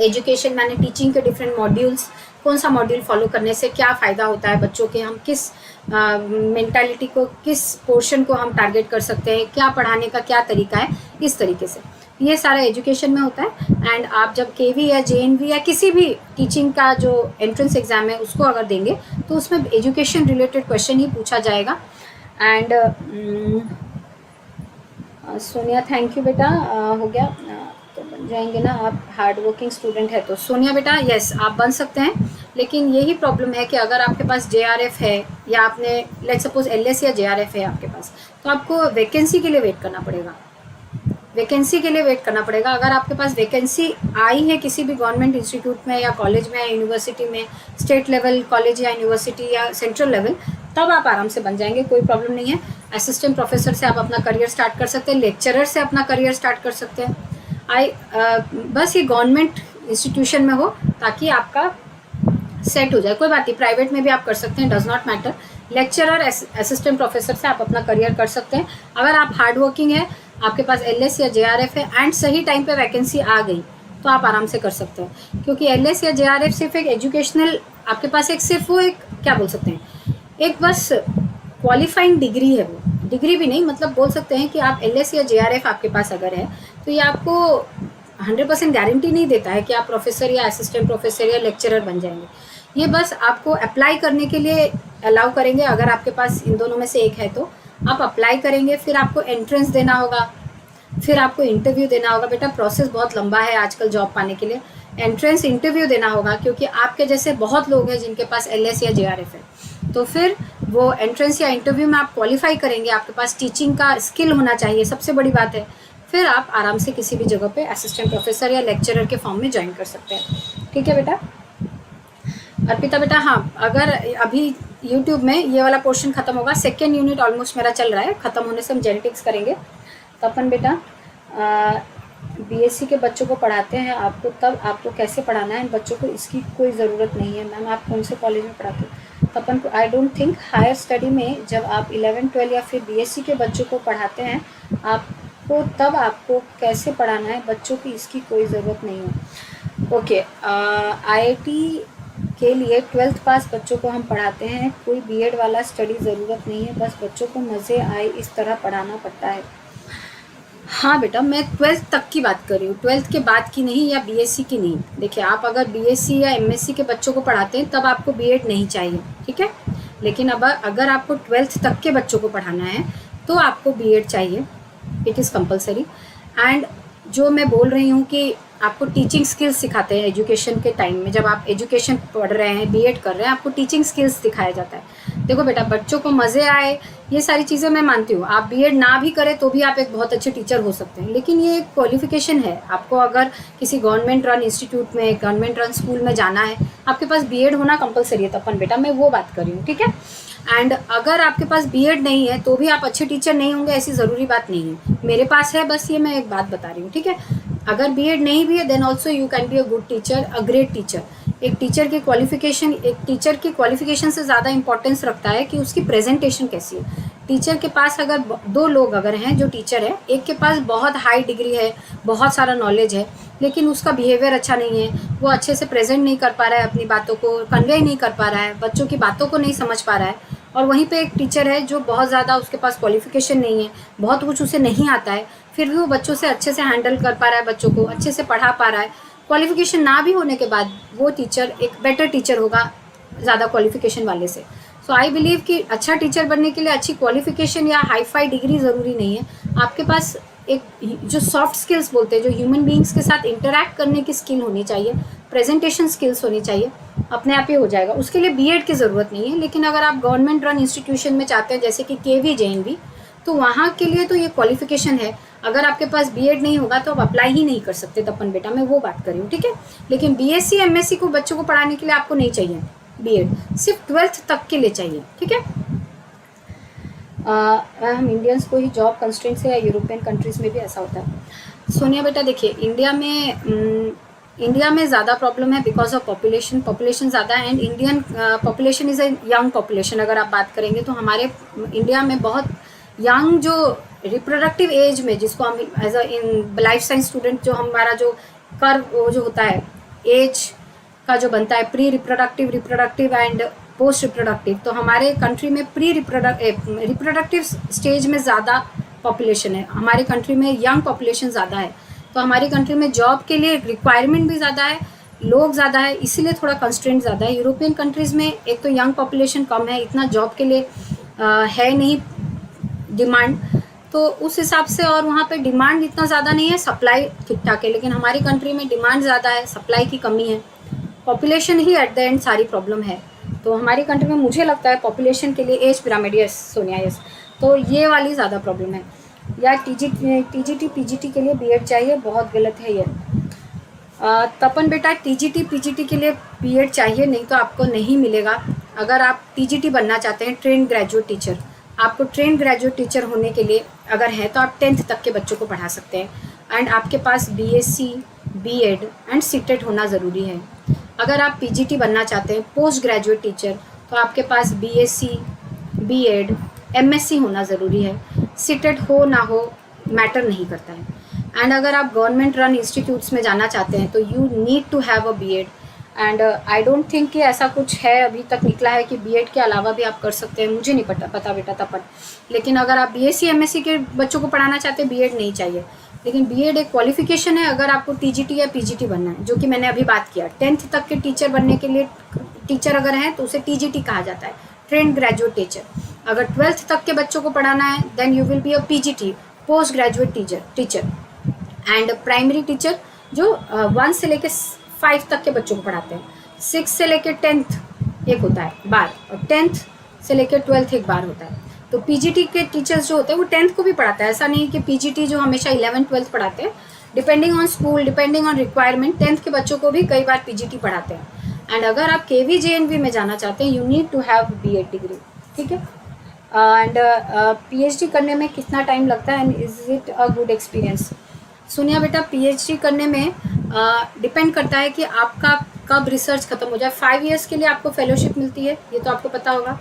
education माने टीचिंग के डिफरेंट मॉड्यूल्स, कौन सा मॉड्यूल फॉलो करने से क्या फ़ायदा होता है बच्चों के, हम किस मेंटालिटी को, किस पोर्शन को हम टारगेट कर सकते हैं, क्या पढ़ाने का क्या तरीका है, इस तरीके से ये सारा एजुकेशन में होता है. एंड आप जब केवी या जेएनवी या किसी भी टीचिंग का जो एंट्रेंस एग्ज़ाम है उसको अगर देंगे तो उसमें एजुकेशन रिलेटेड क्वेश्चन ही पूछा जाएगा. एंड सोनिया थैंक यू बेटा, हो गया तो बन जाएंगे ना आप, हार्ड वर्किंग स्टूडेंट है तो. सोनिया बेटा यस आप बन सकते हैं, लेकिन यही प्रॉब्लम है कि अगर आपके पास जेआरएफ है या आपने लेट्स सपोज एलएस या जेआरएफ है आपके पास, तो आपको वैकेंसी के लिए वेट करना पड़ेगा. वैकेंसी के लिए वेट करना पड़ेगा. अगर आपके पास वैकेंसी आई है किसी भी गवर्नमेंट इंस्टीट्यूट में या कॉलेज में या यूनिवर्सिटी में, स्टेट लेवल कॉलेज या यूनिवर्सिटी या सेंट्रल लेवल, तब आप आराम से बन जाएंगे, कोई प्रॉब्लम नहीं है. असिस्टेंट प्रोफेसर से आप अपना करियर स्टार्ट कर सकते हैं, लेक्चरर से अपना करियर स्टार्ट कर सकते हैं. बस ये गवर्नमेंट इंस्टीट्यूशन में हो ताकि आपका सेट हो जाए. कोई बात नहीं, प्राइवेट में भी आप कर सकते हैं, does not matter. Lecturer, assistant professor से आप अपना करियर कर सकते हैं. अगर आप हार्ड वर्किंग है, आपके पास एलएस या जेआरएफ है एंड सही टाइम पे वैकेंसी आ गई तो आप आराम से कर सकते हैं. क्योंकि एलएस या जेआरएफ सिर्फ एक एजुकेशनल, आपके पास एक सिर्फ वो एक क्या बोल सकते हैं, एक बस क्वालिफाइंग डिग्री है, वो डिग्री भी नहीं, मतलब बोल सकते हैं कि आप LS या JRF आपके पास अगर है तो ये आपको 100% गारंटी नहीं देता है कि आप प्रोफेसर या असिस्टेंट प्रोफेसर या लेक्चरर बन जाएंगे। ये बस आपको अप्लाई करने के लिए अलाउ करेंगे। अगर आपके पास इन दोनों में से एक है तो आप अप्लाई करेंगे, फिर आपको एंट्रेंस देना होगा, फिर आपको इंटरव्यू देना होगा। बेटा प्रोसेस बहुत लंबा है आजकल जॉब पाने के लिए। एंट्रेंस इंटरव्यू देना होगा क्योंकि आपके जैसे बहुत लोग हैं जिनके पास LS या JRF है। तो फिर वो एंट्रेंस या इंटरव्यू में आप क्वालिफाई करेंगे, आपके पास टीचिंग का स्किल होना चाहिए, सबसे बड़ी बात है। फिर आप आराम से किसी भी जगह पे असिस्टेंट प्रोफेसर या लेक्चरर के फॉर्म में ज्वाइन कर सकते हैं। ठीक है बेटा। अर्पिता बेटा, हाँ, अगर अभी यूट्यूब में ये वाला पोर्शन खत्म होगा, सेकेंड यूनिट ऑलमोस्ट मेरा चल रहा है, ख़त्म होने से हम जेनेटिक्स करेंगे। तो अपन बेटा BSc के बच्चों को पढ़ाते हैं आपको, तब आपको कैसे पढ़ाना है इन बच्चों को, इसकी कोई ज़रूरत नहीं है। मैम आप कौन से कॉलेज में पढ़ाते हो? तो अपन को I don't think higher study में जब आप 11, 12 या फिर BSc के बच्चों को पढ़ाते हैं आपको, तब आपको कैसे पढ़ाना है बच्चों की, इसकी कोई ज़रूरत नहीं है। ओके, IIT के लिए 12th पास बच्चों को हम पढ़ाते हैं, कोई BEd वाला स्टडी ज़रूरत नहीं है, बस बच्चों को मज़े आए इस तरह पढ़ाना पड़ता है। हाँ बेटा, मैं 12th तक की बात कर रही हूँ, 12th के बाद की नहीं, या BSc की नहीं। देखिए आप अगर BSc या MSc के बच्चों को पढ़ाते हैं तब आपको BEd नहीं चाहिए, ठीक है। लेकिन अब अगर आपको 12th तक के बच्चों को पढ़ाना है तो आपको BEd चाहिए, इट इज़ कंपलसरी। एंड जो मैं बोल रही हूँ कि आपको टीचिंग स्किल्स सिखाते हैं एजुकेशन के टाइम में, जब आप एजुकेशन पढ़ रहे हैं, BEd कर रहे हैं, आपको टीचिंग स्किल्स सिखाया जाता है। देखो बेटा, बच्चों को मज़े आए, ये सारी चीज़ें मैं मानती हूँ। आप BEd ना भी करें तो भी आप एक बहुत अच्छे टीचर हो सकते हैं, लेकिन ये एक क्वालिफिकेशन है। आपको अगर किसी गवर्नमेंट रन इंस्टीट्यूट में, गवर्नमेंट रन स्कूल में जाना है, आपके पास BEd होना कंपलसरी है। तपन बेटा मैं वो बात कर रही हूँ, ठीक है। एंड अगर आपके पास BEd नहीं है तो भी आप अच्छे टीचर नहीं होंगे, ऐसी ज़रूरी बात नहीं है। मेरे पास है, बस ये मैं एक बात बता रही हूँ, ठीक है। अगर BEd नहीं भी है then also you can be a good teacher, a great teacher. एक टीचर की क्वालिफिकेशन से ज़्यादा इंपॉर्टेंस रखता है कि उसकी प्रेजेंटेशन कैसी है। टीचर के पास अगर दो लोग अगर हैं जो टीचर है, एक के पास बहुत हाई डिग्री है, बहुत सारा नॉलेज है, लेकिन उसका बिहेवियर अच्छा नहीं है, वो अच्छे से प्रेजेंट नहीं कर पा रहा है, अपनी बातों को कन्वे नहीं कर पा रहा है, बच्चों की बातों को नहीं समझ पा रहा है। और वहीं पे एक टीचर है जो बहुत ज़्यादा, उसके पास क्वालिफिकेशन नहीं है, बहुत कुछ उसे नहीं आता है, फिर भी वो बच्चों से अच्छे से हैंडल कर पा रहा है, बच्चों को अच्छे से पढ़ा पा रहा है। क्वालिफिकेशन ना भी होने के बाद वो टीचर एक बेटर टीचर होगा ज़्यादा क्वालिफिकेशन वाले से। सो आई बिलीव कि अच्छा टीचर बनने के लिए अच्छी क्वालिफिकेशन या हाई फाई डिग्री ज़रूरी नहीं है। आपके पास एक जो सॉफ्ट स्किल्स बोलते हैं, जो ह्यूमन बींग्स के साथ इंटरैक्ट करने की स्किल होनी चाहिए, प्रेजेंटेशन स्किल्स होनी चाहिए, अपने आप ही हो जाएगा। उसके लिए BEd की ज़रूरत नहीं है। लेकिन अगर आप गवर्नमेंट रन इंस्टीट्यूशन में चाहते हैं, जैसे कि KV JNV, तो वहाँ के लिए तो ये क्वालिफिकेशन है। अगर आपके पास BEd नहीं होगा तो आप अप्लाई ही नहीं कर सकते। तपन बेटा मैं वो बात कर रही हूँ, ठीक है। लेकिन BSc MSc को बच्चों को पढ़ाने के लिए आपको नहीं चाहिए BEd, सिर्फ 12th तक के लिए चाहिए, ठीक है। हम इंडियंस को ही जॉब कंस्ट्रेंट्स है या यूरोपियन कंट्रीज़ में भी ऐसा होता है? सोनिया बेटा देखिए, इंडिया में ज़्यादा प्रॉब्लम है बिकॉज ऑफ पॉपुलेशन ज़्यादा है। And Indian population is a young population. अगर आप बात करेंगे तो हमारे इंडिया में बहुत यंग, जो रिप्रोडक्टिव एज में, जिसको हम as a in life science student, जो हमारा जो कर्व वो जो होता है एज का जो बनता है, pre reproductive, reproductive and post reproductive, तो हमारे कंट्री में प्री रिप्रोडक्टिव स्टेज में ज़्यादा पॉपुलेशन है। हमारे कंट्री में यंग पॉपुलेशन ज़्यादा है, तो हमारी कंट्री में जॉब के लिए रिक्वायरमेंट भी ज़्यादा है, लोग ज़्यादा है, इसीलिए थोड़ा कंस्ट्रेंट ज़्यादा है। यूरोपियन कंट्रीज़ में एक तो यंग पॉपुलेशन कम है, इतना जॉब के लिए है नहीं डिमांड, तो उस हिसाब से, और वहाँ पे डिमांड इतना ज़्यादा नहीं है, सप्लाई ठीक ठाक है। लेकिन हमारी कंट्री में डिमांड ज़्यादा है, सप्लाई की कमी है, population he at the end सारी प्रॉब्लम है। तो हमारी कंट्री में मुझे लगता है पॉपुलेशन के लिए age pyramid, yes Sonia yes, तो ये वाली ज़्यादा प्रॉब्लम है। या TGT PGT के लिए BEd चाहिए, बहुत गलत है ये। तपन बेटा TGT PGT के लिए BEd चाहिए, नहीं तो आपको नहीं मिलेगा। अगर आप TGT बनना चाहते हैं, ट्रेन ग्रेजुएट टीचर, आपको ट्रेन ग्रेजुएट टीचर होने के लिए अगर है तो आप 10th तक के बच्चों को पढ़ा सकते हैं। एंड आपके पास BSc BEd एंड CTET होना ज़रूरी है। अगर आप PGT बनना चाहते हैं, पोस्ट ग्रेजुएट टीचर, तो आपके पास BSc BEd MSc होना ज़रूरी है। CTET हो ना हो मैटर नहीं करता है। एंड अगर आप गवर्नमेंट रन इंस्टीट्यूट्स में जाना चाहते हैं तो you need to have a BEd and I don't think कि ऐसा कुछ है अभी तक निकला है कि बीएड के अलावा भी आप कर सकते हैं, मुझे नहीं पता बेटा तपन। लेकिन अगर आप बीएससी एमएससी के बच्चों को पढ़ाना चाहते हैं, बीएड नहीं चाहिए। लेकिन बीएड एक क्वालिफिकेशन है अगर आपको टीजीटी या पीजीटी बनना है, जो कि मैंने अभी बात किया। 10th तक के टीचर बनने के लिए, टीचर अगर हैं तो उसे टीजीटी कहा जाता है, ट्रेंड ग्रेजुएट टीचर। अगर 12th तक के बच्चों को पढ़ाना है then you will be a PGT, post graduate teacher. And primary teacher जो 1 से लेकर 5 तक के बच्चों को पढ़ाते हैं। 6 से लेकर 10th एक होता है बार, और 10th से लेकर 12th एक बार होता है। तो पीजीटी के टीचर्स जो होते हैं वो 10th को भी पढ़ाता है। ऐसा नहीं कि पीजीटी जो हमेशा 11th 12th पढ़ाते हैं, depending on school, depending on requirement 10th के बच्चों को भी कई बार पीजीटी पढ़ाते हैं। एंड अगर आप केवीजेएनवी में जाना चाहते हैं, you need to have BEd degree, ठीक है। एंड पीएचडी करने में कितना टाइम लगता है and is it a good experience? सुनिए बेटा, पीएचडी करने में डिपेंड करता है कि आपका कब रिसर्च खत्म हो जाए। 5 ईयर्स के लिए आपको फेलोशिप मिलती है, ये तो आपको पता होगा।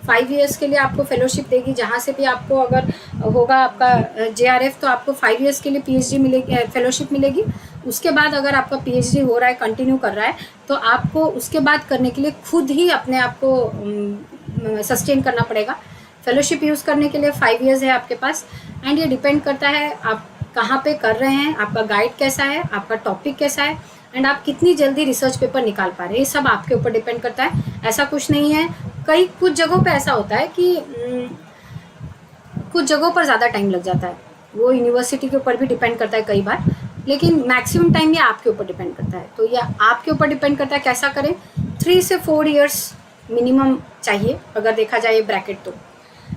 5 ईयर्स के लिए आपको फेलोशिप देगी, जहाँ से भी आपको अगर होगा आपका जेआरएफ तो आपको 5 ईयर्स के लिए पीएचडी मिलेगी, फेलोशिप मिलेगी। उसके बाद अगर आपका पीएचडी हो रहा है, कंटिन्यू कर रहा है, तो आपको उसके बाद करने के लिए खुद ही अपने आप को सस्टेन करना पड़ेगा। फेलोशिप यूज़ करने के लिए 5 ईयर्स है आपके पास। एंड ये डिपेंड करता है आप कहाँ पे कर रहे हैं, आपका गाइड कैसा है, आपका टॉपिक कैसा है, एंड आप कितनी जल्दी रिसर्च पेपर निकाल पा रहे हैं, ये सब आपके ऊपर डिपेंड करता है। ऐसा कुछ नहीं है, कुछ जगहों पे ऐसा होता है कि कुछ जगहों पर ज़्यादा टाइम लग जाता है, वो यूनिवर्सिटी के ऊपर भी डिपेंड करता है कई बार, लेकिन मैक्सिमम टाइम ये आपके ऊपर डिपेंड करता है। तो ये आपके ऊपर डिपेंड करता है कैसा करें। 3 से 4 ईयर्स मिनिमम चाहिए अगर देखा जाए ये ब्रैकेट तो।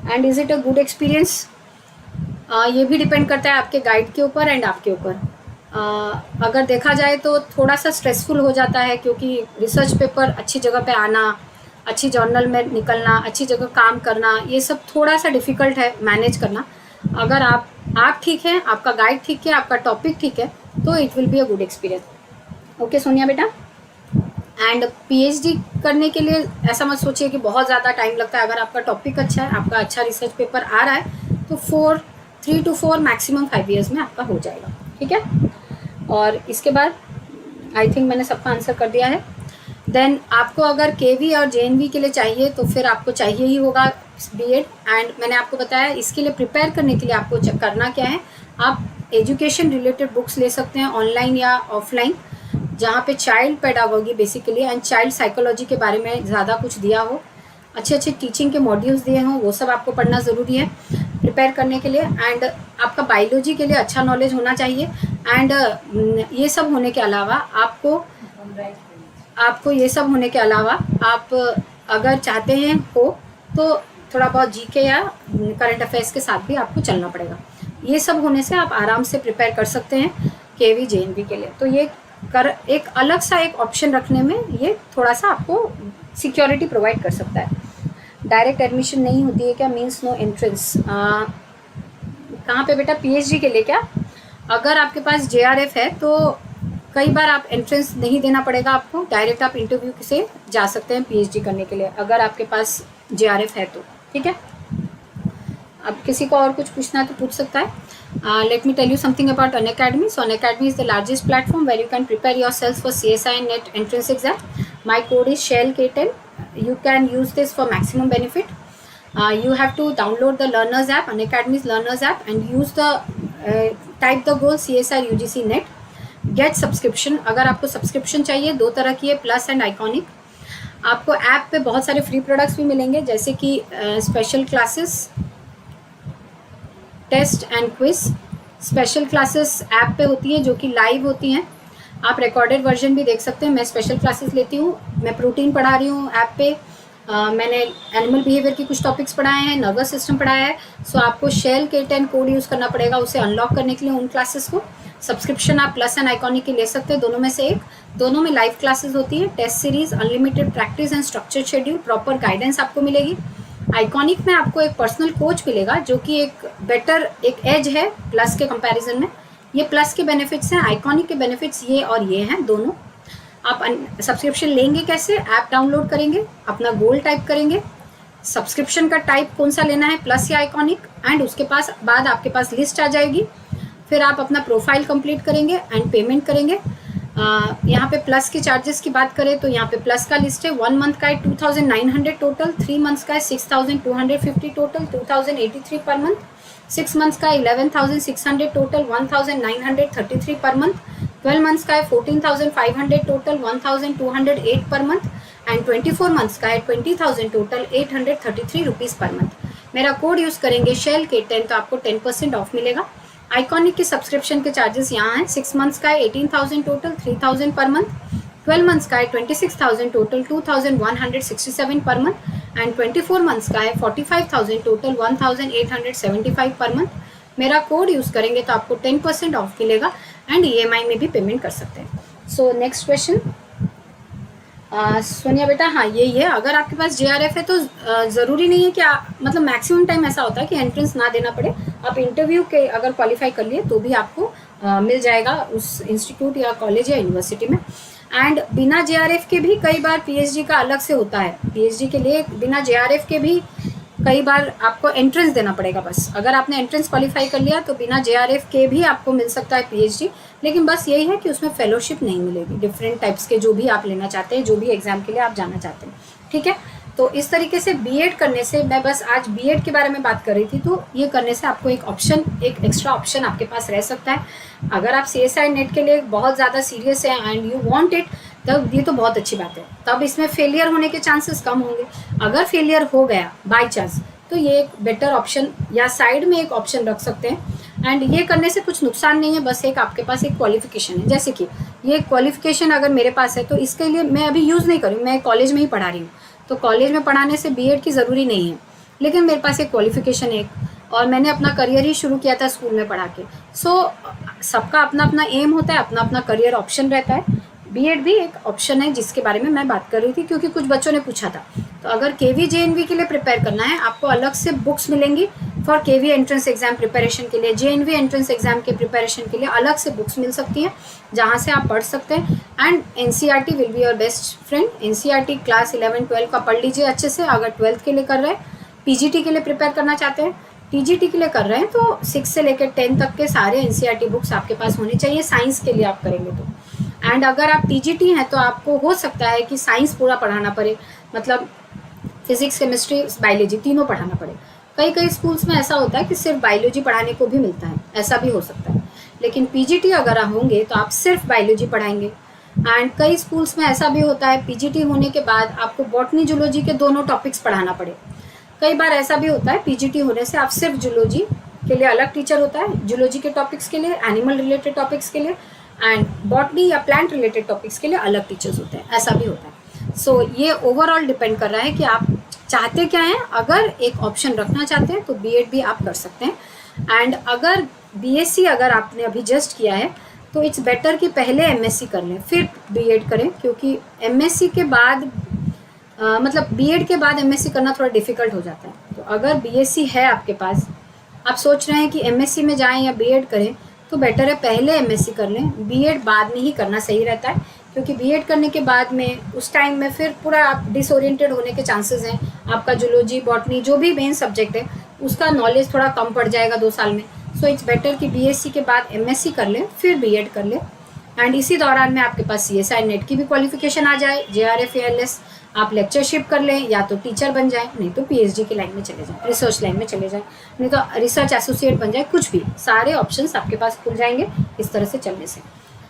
And is it a good experience? ये भी डिपेंड करता है आपके गाइड के ऊपर एंड आपके ऊपर। अगर देखा जाए तो थोड़ा सा स्ट्रेसफुल हो जाता है, क्योंकि रिसर्च पेपर अच्छी जगह पे आना, अच्छी जर्नल में निकलना, अच्छी जगह काम करना, ये सब थोड़ा सा डिफ़िकल्ट है मैनेज करना। अगर आप ठीक हैं, आपका गाइड ठीक है, आपका टॉपिक ठीक है, तो it will be a good experience. Okay Sonia बेटा। एंड पीएचडी करने के लिए ऐसा मत सोचिए कि बहुत ज़्यादा टाइम लगता है। अगर आपका टॉपिक अच्छा है, आपका अच्छा रिसर्च पेपर आ रहा है, तो 3 to 4 मैक्सिमम 5 ईयर्स में आपका हो जाएगा, ठीक है। और इसके बाद आई थिंक मैंने सबका आंसर कर दिया है। देन आपको अगर केवी और जेएनवी के लिए चाहिए तो फिर आपको चाहिए ही होगा बीएड। एंड मैंने आपको बताया इसके लिए प्रिपेयर करने के लिए आपको करना क्या है, आप एजुकेशन रिलेटेड बुक्स ले सकते हैं ऑनलाइन या ऑफलाइन, जहाँ पे child pedagogy basically and child psychology के बारे में ज़्यादा कुछ दिया हो, अच्छे अच्छे टीचिंग के मॉड्यूल्स दिए हों, वो सब आपको पढ़ना ज़रूरी है प्रिपेयर करने के लिए। एंड आपका बायोलॉजी के लिए अच्छा नॉलेज होना चाहिए। एंड ये सब होने के अलावा आपको ये सब होने के अलावा आप अगर चाहते हैं हो तो थोड़ा बहुत जीके या करंट अफेयर्स के साथ भी आपको चलना पड़ेगा। ये सब होने से आप आराम से प्रिपेयर कर सकते हैं केवी जेएनवी के लिए। तो ये एक अलग सा एक ऑप्शन रखने में ये थोड़ा सा आपको सिक्योरिटी प्रोवाइड कर सकता है। डायरेक्ट एडमिशन नहीं होती है क्या? Means no entrance. कहाँ पे बेटा? पीएचडी के लिए क्या? अगर आपके पास जेआरएफ है तो कई बार आप एंट्रेंस नहीं देना पड़ेगा आपको, डायरेक्ट आप इंटरव्यू से जा सकते हैं पीएचडी करने के लिए अगर आपके पास जेआरएफ है तो, ठीक है। अब किसी को और कुछ पूछना है तो पूछ सकता है। Let me tell you something about Unacademy. So Unacademy is the largest platform where you can prepare yourself for CSI and NET entrance exam. My code is SHELL-K10. You can use this for maximum benefit. You have to download the Learners app, Unacademy's Learners app, and use the type the goal CSI UGC NET. Get subscription. अगर आपको subscription चाहिए, 2 तरह की है, plus and iconic. आपको app पे बहुत सारे फ्री प्रोडक्ट्स भी मिलेंगे, जैसे कि special classes, test and quiz. Special classes app पे होती हैं जो कि लाइव होती हैं, आप रिकॉर्डेड वर्जन भी देख सकते हैं। मैं स्पेशल क्लासेस लेती हूँ, मैं प्रोटीन पढ़ा रही हूँ ऐप पे। मैंने एनिमल बिहेवियर की कुछ टॉपिक्स पढ़ाए हैं, नर्वस सिस्टम पढ़ाया है। सो आपको SHELL-K10 कोड यूज़ करना पड़ेगा उसे अनलॉक करने के लिए उन क्लासेस को। सब्सक्रिप्शन आप प्लस एंड आइकॉनिक की ले सकते हैं, दोनों में से एक। दोनों में लाइव क्लासेस होती है, test series, unlimited practice and structured schedule, proper guidance आपको मिलेगी। आइकॉनिक में आपको एक पर्सनल कोच मिलेगा जो कि एक बेटर एक एज है प्लस के कंपैरिजन में। ये प्लस के बेनिफिट्स हैं, आइकॉनिक के बेनिफिट्स ये और ये हैं दोनों। आप सब्सक्रिप्शन लेंगे कैसे? ऐप डाउनलोड करेंगे, अपना गोल टाइप करेंगे, सब्सक्रिप्शन का टाइप कौन सा लेना है, प्लस या आइकॉनिक, एंड उसके बाद आपके पास लिस्ट आ जाएगी। फिर आप अपना प्रोफाइल कंप्लीट करेंगे एंड पेमेंट करेंगे। यहाँ पे प्लस के चार्जेस की बात करें तो यहाँ पे प्लस का लिस्ट है। 1 मंथ का है 2900 टोटल, 3 मंथ्स का है 6250 टोटल, 2083 पर मंथ, 6 मंथ्स का 11600 टोटल, 1933 पर मंथ, 12 मंथ्स का है 14500 total, 1208 per month, and 24 months का है 20000 टोटल, 833 रुपीज़ पर मंथ। मेरा कोड यूज़ करेंगे शेल के 10 तो आपको 10% ऑफ मिलेगा। आइकॉनिक के सब्सक्रिप्शन के चार्जेस यहाँ हैं। 6 मंथ्स का है 18000 टोटल, 3000 पर मंथ, 12 मंथ्स का है 26000 total, 2167 per month, and 24 months का है 45000 टोटल, 1875 पर मंथ। मेरा कोड यूज़ करेंगे तो आपको 10% ऑफ मिलेगा एंड EMI में भी पेमेंट कर सकते हैं। सो नेक्स्ट क्वेश्चन सोनिया बेटा, हाँ यही है। अगर आपके पास JRF है तो ज़रूरी नहीं है कि मतलब मैक्सिमम टाइम ऐसा होता है कि एंट्रेंस ना देना पड़े। आप इंटरव्यू के अगर क्वालिफाई कर लिए तो भी आपको मिल जाएगा उस इंस्टीट्यूट या कॉलेज या यूनिवर्सिटी में। एंड बिना JRF के भी कई बार PhD का अलग से होता है। PhD के लिए बिना JRF के भी कई बार आपको एंट्रेंस देना पड़ेगा। बस अगर आपने एंट्रेंस क्वालिफाई कर लिया तो बिना JRF के भी आपको मिल सकता है PhD, लेकिन बस यही है कि उसमें फेलोशिप नहीं मिलेगी। डिफरेंट टाइप्स के जो भी आप लेना चाहते हैं, जो भी एग्जाम के लिए आप जाना चाहते हैं, ठीक है। तो इस तरीके से B.Ed करने से, मैं बस आज B.Ed के बारे में बात कर रही थी, तो ये करने से आपको एक ऑप्शन, एक एक्स्ट्रा ऑप्शन आपके पास रह सकता है। अगर आप CSI नेट के लिए बहुत ज़्यादा सीरियस है एंड यू वांट इट, तब ये तो बहुत अच्छी बात है। तब इसमें फेलियर होने के चांसेस कम होंगे। अगर फेलियर हो गया बाय चांस तो ये एक बेटर ऑप्शन या साइड में एक ऑप्शन रख सकते हैं। एंड ये करने से कुछ नुकसान नहीं है, बस एक आपके पास एक क्वालिफिकेशन है। जैसे कि ये क्वालिफिकेशन अगर मेरे पास है तो इसके लिए मैं अभी यूज़ नहीं करूँ, मैं कॉलेज में ही पढ़ा रही हूँ, तो कॉलेज में पढ़ाने से B.Ed की ज़रूरी नहीं है, लेकिन मेरे पास एक क्वालिफिकेशन है और मैंने अपना करियर ही शुरू किया था स्कूल में पढ़ा के। सो सबका अपना अपना एम होता है, अपना अपना करियर ऑप्शन रहता है। B.Ed भी एक ऑप्शन है जिसके बारे में मैं बात कर रही थी, क्योंकि कुछ बच्चों ने पूछा था। तो अगर KV JNV के लिए प्रिपेयर करना है, आपको अलग से बुक्स मिलेंगी। For KV entrance exam preparation के लिए, JNV एंट्रेंस एग्जाम के प्रिपरेशन के लिए अलग से बुक्स मिल सकती हैं, जहाँ से आप पढ़ सकते हैं। And NCERT will be your best friend. NCERT class 11 12 का पढ़ लीजिए अच्छे से। अगर 12th के लिए कर रहे हैं, PGT के लिए प्रिपेयर करना चाहते हैं, TGT के लिए कर रहे हैं, तो 6 से लेकर 10 तक के सारे NCERT बुक्स आपके पास होनी चाहिए, साइंस के लिए आप करेंगे तो। एंड अगर आप TGT हैं तो आपको हो सकता है कि साइंस पूरा पढ़ाना पड़े, मतलब फिजिक्स, केमिस्ट्री, बायोलॉजी तीनों पढ़ाना पड़े। कई स्कूल्स में ऐसा होता है कि सिर्फ बायोलॉजी पढ़ाने को भी मिलता है, ऐसा भी हो सकता है। लेकिन PGT अगर होंगे तो आप सिर्फ बायोलॉजी पढ़ाएंगे। एंड कई स्कूल्स में ऐसा भी होता है PGT होने के बाद आपको बॉटनी, जूलॉजी के दोनों टॉपिक्स पढ़ाना पड़े। कई बार ऐसा भी होता है PGT होने से आप सिर्फ जूलॉजी के लिए अलग टीचर होता है, जूलॉजी के टॉपिक्स के लिए, एनिमल रिलेटेड टॉपिक्स के लिए, एंड बॉटनी या प्लांट रिलेटेड टॉपिक्स के लिए अलग टीचर्स होते हैं, ऐसा भी होता है। सो ये ओवरऑल डिपेंड कर रहा है कि आप चाहते क्या हैं। अगर एक ऑप्शन रखना चाहते हैं तो B.Ed भी आप कर सकते हैं। एंड अगर BSc अगर आपने अभी जस्ट किया है तो इट्स बेटर कि पहले MSc कर लें फिर B.Ed करें, क्योंकि MSc के बाद मतलब B.Ed के बाद MSc करना थोड़ा डिफ़िकल्ट हो जाता है। तो अगर BSc है आपके पास, आप सोच रहे हैं कि MSc में जाएं या B.Ed करें, तो बेटर है पहले MSc कर लें। B.Ed बाद में ही करना सही रहता है, क्योंकि B.Ed करने के बाद में उस टाइम में फिर पूरा आप डिसोरिएंटेड होने के चांसेस हैं। आपका जूलॉजी, बॉटनी जो भी मेन सब्जेक्ट है उसका नॉलेज थोड़ा कम पड़ जाएगा 2 साल में। सो इट्स बेटर कि BSc के बाद MSc कर लें फिर B.Ed कर लें। एंड इसी दौरान में आपके पास CSI नेट की भी क्वालिफिकेशन आ जाए, JRF या LS, आप लेक्चरशिप कर लें, या तो टीचर बन जाए, नहीं तो PhD की लाइन में चले जाएं, रिसर्च लाइन में चले जाएं, नहीं तो रिसर्च एसोसिएट बन जाए, कुछ भी, सारे ऑप्शंस आपके पास खुल जाएंगे इस तरह से चलने से।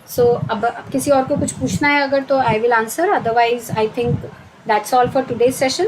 सो अब किसी और को कुछ पूछना है अगर तो I will answer, otherwise I think that's all for today's session.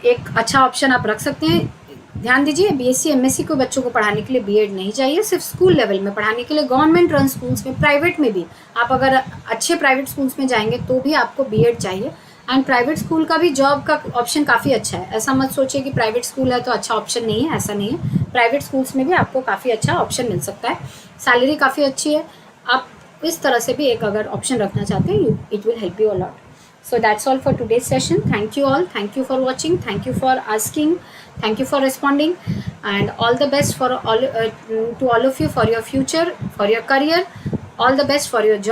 एक अच्छा ऑप्शन आप रख सकते हैं। ध्यान दीजिए, BSc MSc को बच्चों को पढ़ाने के लिए B.Ed नहीं चाहिए, सिर्फ स्कूल लेवल में पढ़ाने के लिए गवर्नमेंट रन स्कूल्स में, प्राइवेट में भी आप अगर अच्छे प्राइवेट स्कूल्स में जाएंगे तो भी आपको B.Ed चाहिए। एंड प्राइवेट स्कूल का भी जॉब का ऑप्शन काफ़ी अच्छा है, ऐसा मत सोचिए कि प्राइवेट स्कूल है तो अच्छा ऑप्शन नहीं है, ऐसा नहीं है। प्राइवेट स्कूल्स में भी आपको काफ़ी अच्छा ऑप्शन मिल सकता है, सैलरी काफ़ी अच्छी है। आप इस तरह से भी एक अगर ऑप्शन रखना चाहते हैं, it will help you a lot. So that's all for today's session. Thank you all. Thank you for watching. Thank you for asking. Thank you for responding. And all the best for all to all of you for your future, for your career. All the best for your job.